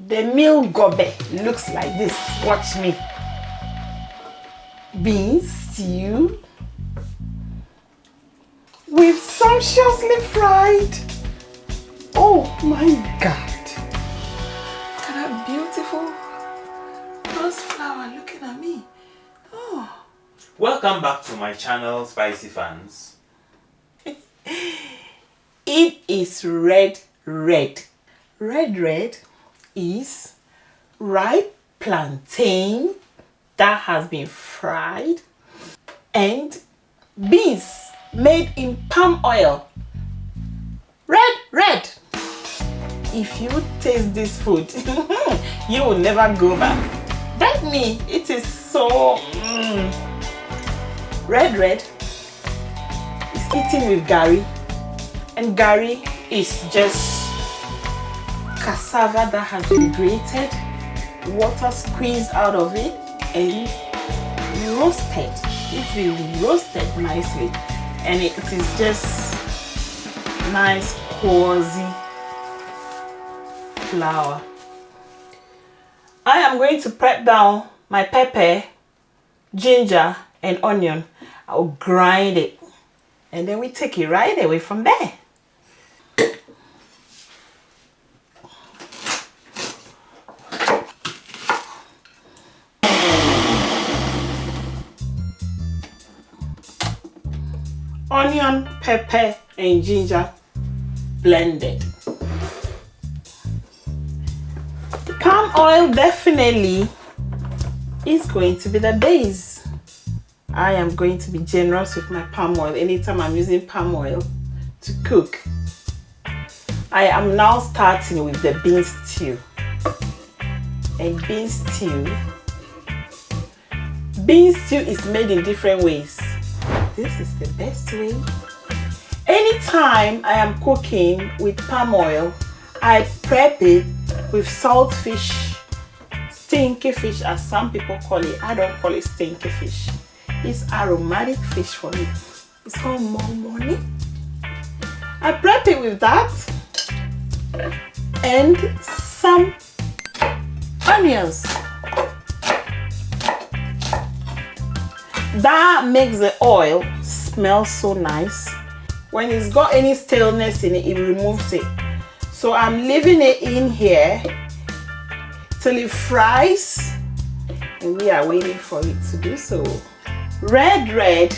The meal gobe looks like this. Watch me. Beans stew with sumptuously fried. Oh my God. Look at that beautiful rose flower looking at me. Oh. Welcome back to my channel, Spicy Fans. It is red. Red is ripe plantain that has been fried and beans made in palm oil. Red. If you taste this food, you will never go back. Like me, it is so red. It's eaten with gari, and gari is just cassava that has been grated, water squeezed out of it, and roasted. It's been roasted nicely, and it is just nice, cozy flour. I am going to prep down my pepper, ginger, and onion. I'll grind it, and then we take it right away from there. Onion, pepper, and ginger blended. Palm oil definitely is going to be the base. I am going to be generous with my palm oil anytime I'm using palm oil to cook. I am now starting with the bean stew. And bean stew is made in different ways. This is the best way. Anytime I am cooking with palm oil, I prep it with salt fish, stinky fish as some people call it. I don't call it stinky fish. It's aromatic fish for me. It's called momoni. I prep it with that and some onions. That makes the oil smell so nice. When it's got any staleness in it, it removes it. So I'm leaving it in here till it fries, and we are waiting for it to do so. Red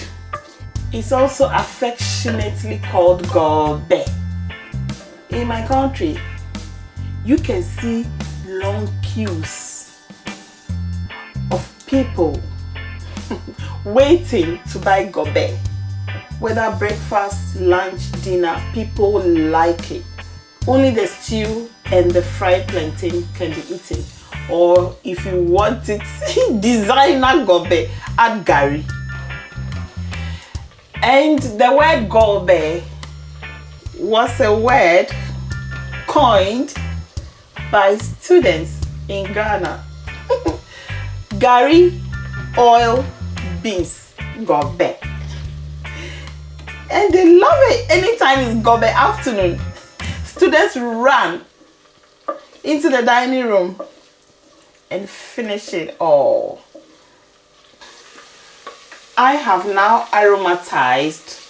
is also affectionately called gobe. In my country, you can see long queues of people waiting to buy gobe. Whether breakfast, lunch, dinner, people like it. Only the stew and the fried plantain can be eaten. Or if you want it, designer gobe, add gari. And the word gobe was a word coined by students in Ghana. Gari, oil, beans, gobe. And they love it. Anytime it's gobe afternoon, students run into the dining room and finish it all. I have now aromatized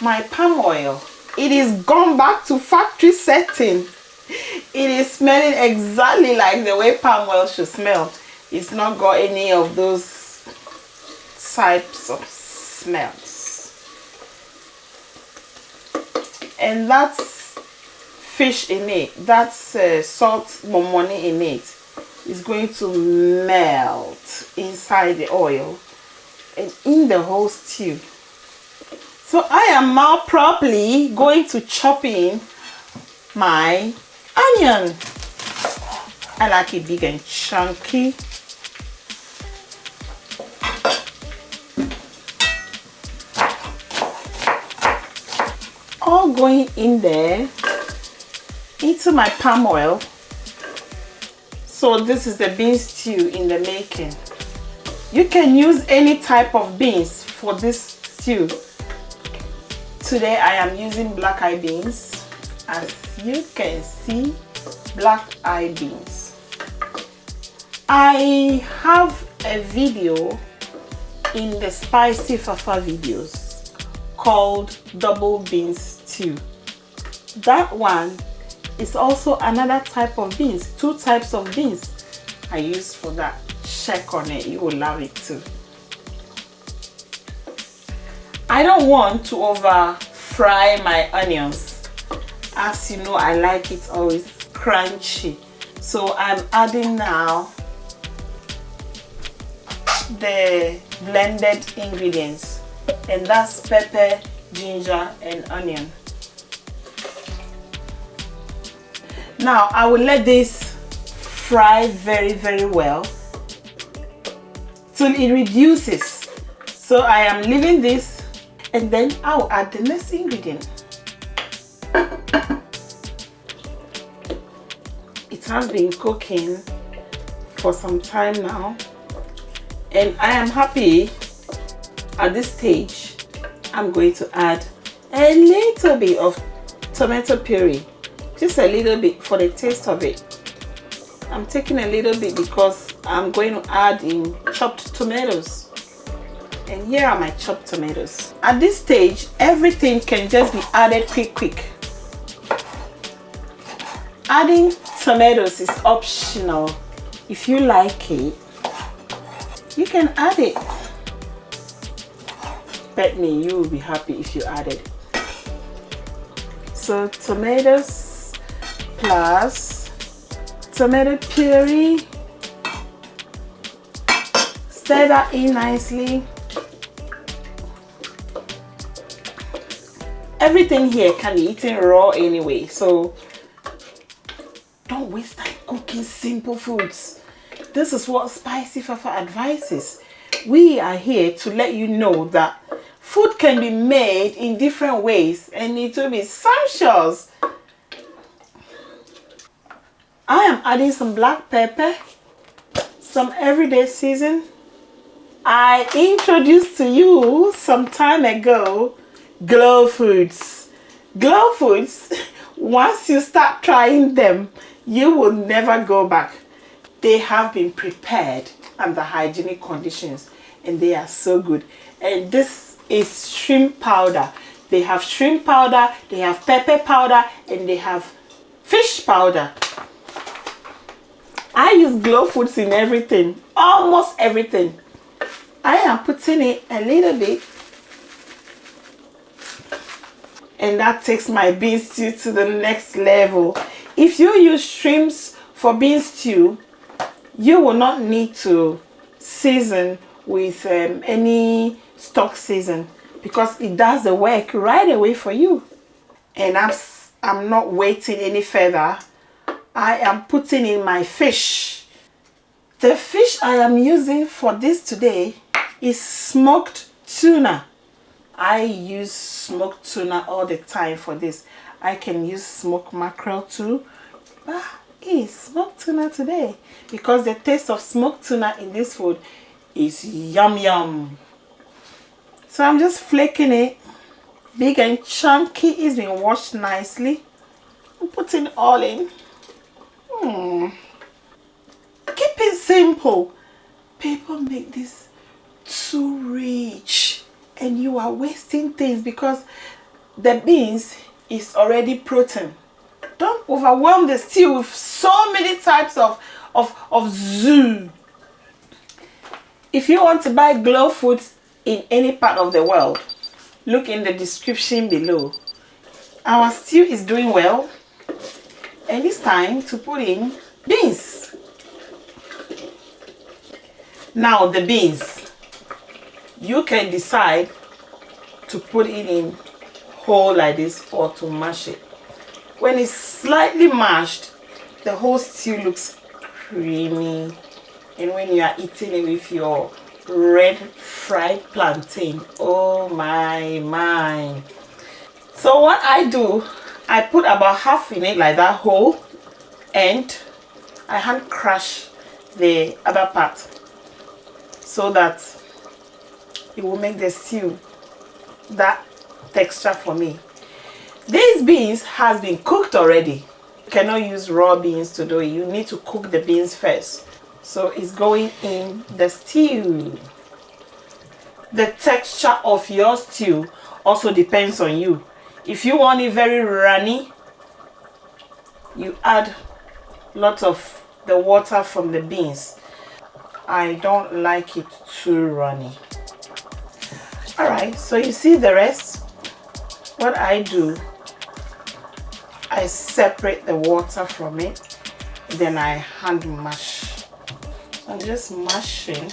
my palm oil. It is gone back to factory setting. It is smelling exactly like the way palm oil should smell. It's not got any of those types of smells. And that's fish in it, that's salt momoni in it, is going to melt inside the oil and in the whole stew. So I am now properly going to chop in my onion. I like it big and chunky. All going in there into my palm oil. So this is the bean stew in the making. You can use any type of beans for this stew. Today I am using black eye beans. As you can see, black eye beans. I have a video in the Spicy Fafa videos called Double Beans Stew. That one is also another type of beans, 2 types of beans I use for that. Check on it, you will love it too. I don't want to over fry my onions. As you know, I like it always crunchy. So I'm adding now the blended ingredients, and that's pepper, ginger and onion. Now I will let this fry very well till it reduces. So I am leaving this, and then I'll add the next ingredient. It has been cooking for some time now, and I am happy. At this stage I'm going to add a little bit of tomato puree, just a little bit for the taste of it. I'm taking a little bit because I'm going to add in chopped tomatoes, and here are my chopped tomatoes. At this stage everything can just be added quick. Adding tomatoes is optional. If you like it, you can add it. Bet me, you will be happy if you add it. So tomatoes plus tomato puree. Stir that in nicely. Everything here can be eaten raw anyway, so don't waste time cooking simple foods. This is what Spicy Fafa advises. We are here to let you know that food can be made in different ways and it will be sumptuous. I am adding some black pepper, some everyday season. I introduced to you some time ago Glow Foods. Glow Foods, once you start trying them, you will never go back. They have been prepared under hygienic conditions and they are so good. And this is shrimp powder. They have shrimp powder, they have pepper powder, and they have fish powder. I use Glow Foods in everything, almost everything. I am putting it a little bit, and that takes my bean stew to the next level. If you use shrimps for bean stew, you will not need to season with any stock season because it does the work right away for you. And I'm not waiting any further. I am putting in my fish. The fish I am using for this today is smoked tuna. I use smoked tuna all the time for this. I can use smoked mackerel too, but it's smoked tuna today because the taste of smoked tuna in this food is yum. So I'm just flaking it, big and chunky. It's been washed nicely. I'm putting it all in. Keep it simple. People make this too rich and you are wasting things because the beans is already protein. Don't overwhelm the stew with so many types of zoo. If you want to buy Glow Foods in any part of the world, look in the description below. Our stew is doing well, and it's time to put in beans. Now the beans, you can decide to put it in whole like this or to mash it. When it's slightly mashed, the whole stew looks creamy, and when you are eating it with your red fried plantain, oh my. So what I do, I put about half in it like that whole, and I hand crush the other part so that it will make the stew that texture for me. These beans has been cooked already. You cannot use raw beans to do it. You need to cook the beans first. So it's going in the stew. The texture of your stew also depends on you. If you want it very runny, you add lots of the water from the beans. I don't like it too runny. Alright, so you see the rest. What I do, I separate the water from it, then I hand mash. I'm just mashing.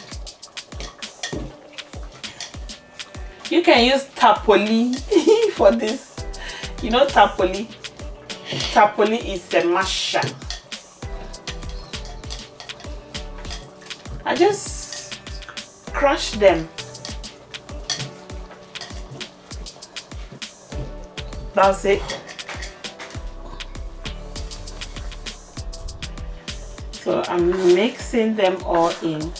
You can use tapoli for this. You know tapoli? Tapoli is a masher. I just crush them. That's it. So I'm mixing them all in.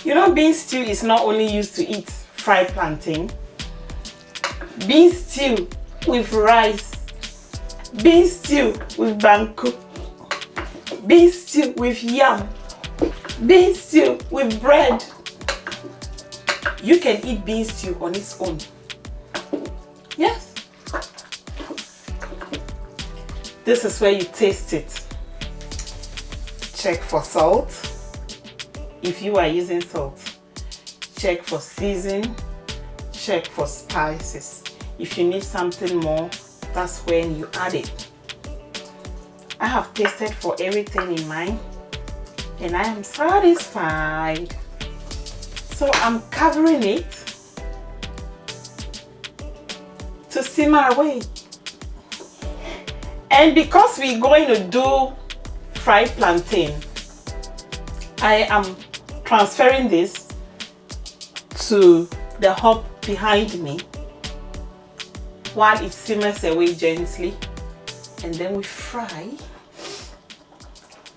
You know, bean stew is not only used to eat fried plantain. Bean stew with rice, bean stew with banku, bean stew with yam, bean stew with bread. You can eat bean stew on its own. Yes. This is where you taste it. Check for salt. If you are using salt, check for season, check for spices. If you need something more, that's when you add it. I have tasted for everything in mine and I am satisfied. So I'm covering it to simmer away. And because we're going to do fried plantain, I am transferring this to the hob behind me while it simmers away gently, and then we fry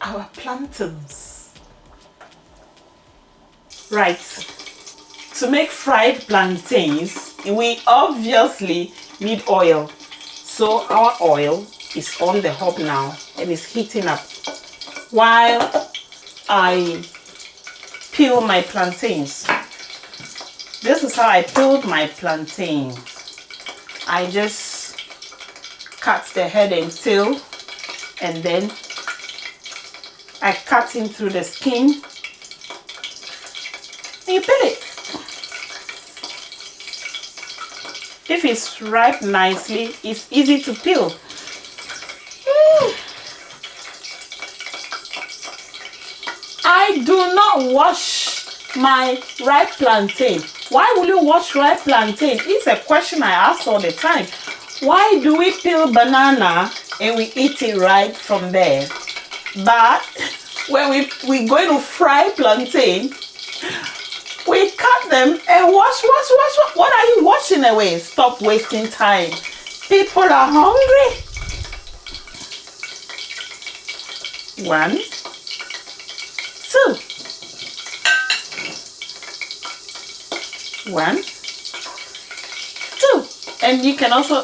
our plantains. Right, to make fried plantains, we obviously need oil. So our oil is on the hob now and it's heating up while I peel my plantains. This is how I peeled my plantains. I just cut the head and tail, and then I cut in through the skin and you peel it. If it's ripe nicely, it's easy to peel. I do not wash my ripe plantain. Why will you wash ripe plantain? It's a question I ask all the time. Why do we peel banana and we eat it right from there? But when we're going to fry plantain, we cut them and wash. What are you washing away? Stop wasting time. People are hungry. 1, 2. 1, 2. And you can also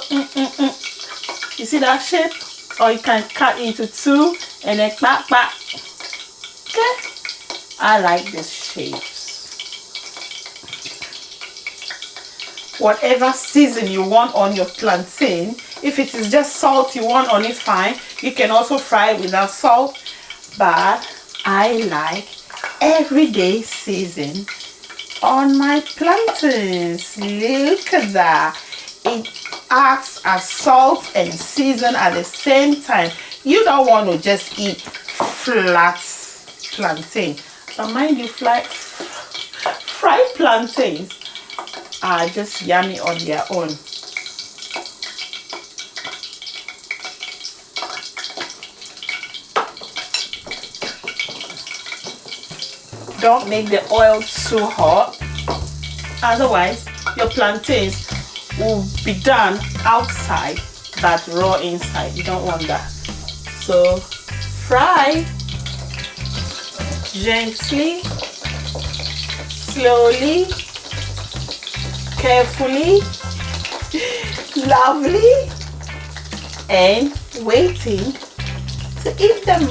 you see that shape, or you can cut into 2 and then back. Okay, I like this shape. Whatever season you want on your plantain, if it is just salt you want on it, fine. You can also fry it without salt, but I like everyday season on my plantains. Look at that. It acts as salt and season at the same time. You don't want to just eat flat plantain. But mind you, fried plantains are just yummy on their own. Don't make the oil too hot, otherwise your plantains will be done outside but raw inside. You don't want that. So fry gently, slowly, carefully. lovely and waiting to eat them.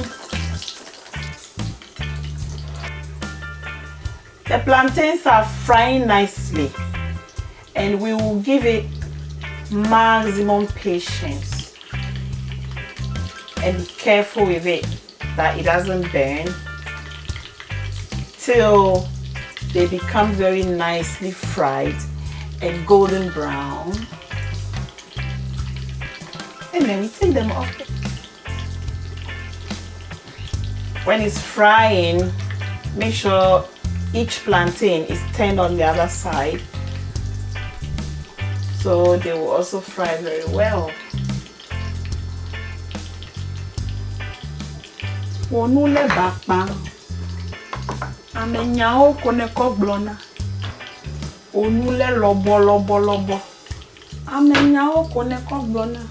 The plantains are frying nicely, and we will give it maximum patience and be careful with it that it doesn't burn till they become very nicely fried and golden brown, and then we take them off. When it's frying, make sure each plantain is turned on the other side, so they will also fry very well. Onule bakpa amenyao kone koglona. Onule lobo lobo lobo amenyao kone koglona.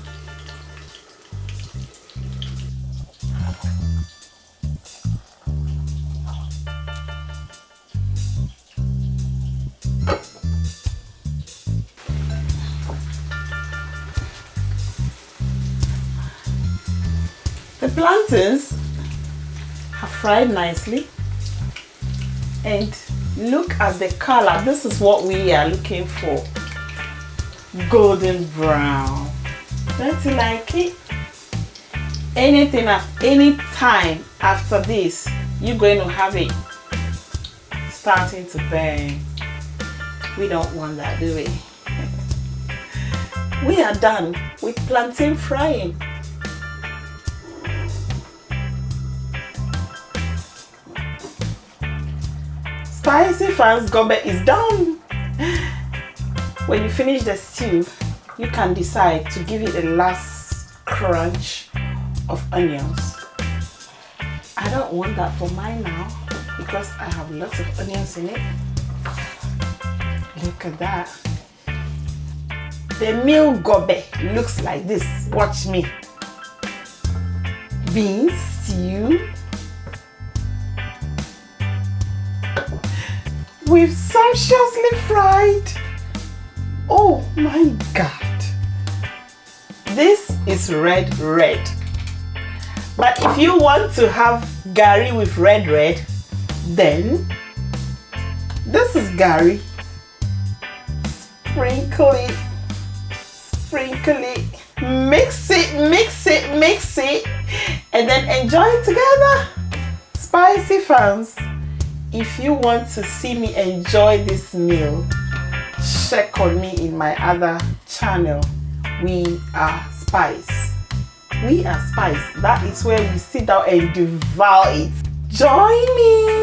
The plantains are fried nicely, and look at the color. This is what we are looking for. Golden brown. Don't you like it? Anything at any time after this, you're going to have it starting to burn. We don't want that, do we? We are done with plantain frying. Spicy Fans Gobe is done. When you finish the stew, you can decide to give it a last crunch of onions. I don't want that for mine now because I have lots of onions in it. Look at that. The meal gobe looks like this. Watch me. Beans stew with sumptuously fried. Oh my God. This is red. But if you want to have gari with red, then this is gari. Sprinkle it, mix it, and then enjoy it together. Spicy Fans, if you want to see me enjoy this meal, check on me in my other channel. We Are Spice. We Are Spice. That is where we sit down and devour it. Join me.